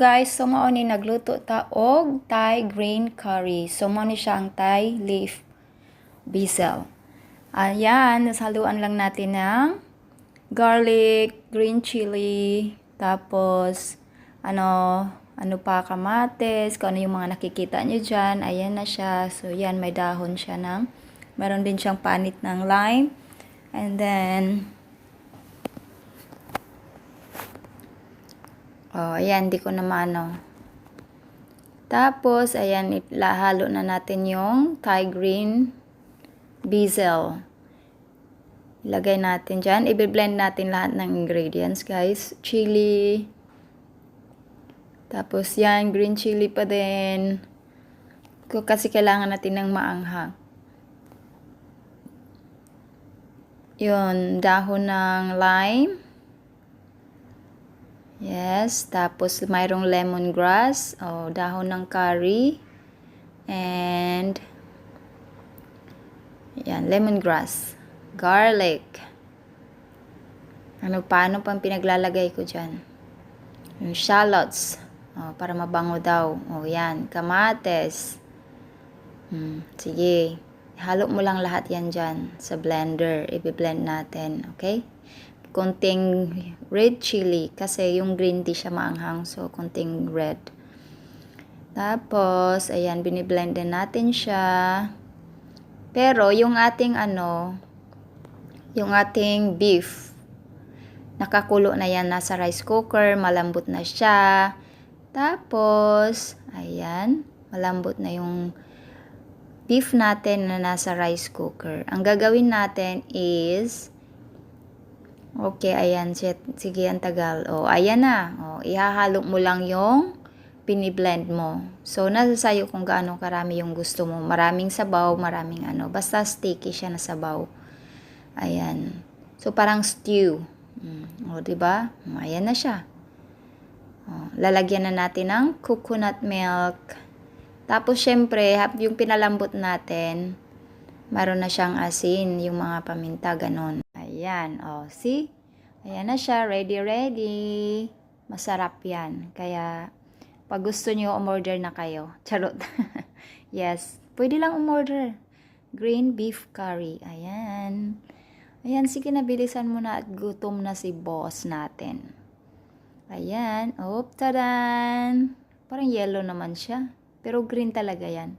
guys, so mao ni nagluto ta og Thai green curry. So mao ni siya ang Thai leaf basil. Ayan, nasaluan lang natin ng garlic, green chili, tapos ano pa, kamates, kung ano yung mga nakikita nyo dyan. Ayan na siya. So yan, may dahon siya ng, meron din siyang panit ng lime. And then ayan, di ko na maano. Tapos, ayan, ilahalo na natin yung Thai green basil. Ilagay natin dyan. I-blend natin lahat ng ingredients, guys. Chili. Tapos, yan, green chili pa din. Kasi kailangan natin ng maanghang. Yun, dahon ng lime. Yes, tapos mayroong lemongrass, dahon ng curry, and yan, lemongrass, garlic. Paano pang pinaglalagay ko dyan? Yung shallots, para mabango daw. Yan, kamates. Sige, halo mo lang lahat yan dyan sa blender. I-blend natin, okay? Konting red chili kasi yung green di siya maanghang, so konting red. Tapos ayan, biniblend din natin siya. Pero yung ating yung ating beef, nakakulo na yan, nasa rice cooker, malambot na siya. Tapos ayan, malambot na yung beef natin na nasa rice cooker. Ang gagawin natin is, okay, ayan. Sige, ang tagal. Ayan na. Ihahalo mo lang yung biniblend mo. So, nasa sayo kung gaano karami yung gusto mo. Maraming sabaw, maraming basta sticky siya na sabaw. Ayan. So, parang stew. Diba? Ayan na siya. Lalagyan na natin ng coconut milk. Tapos, syempre, yung pinalambot natin, meron na siyang asin, yung mga paminta, ganon. Ayan, see? Ayan na siya, ready. Masarap yan. Kaya, pag gusto nyo, umorder na kayo. Charot. Yes, pwede lang umorder. Green beef curry. Ayan. Ayan, sige na, bilisan mo na at gutom na si boss natin. Ayan, tadan! Parang yellow naman siya. Pero green talaga yan.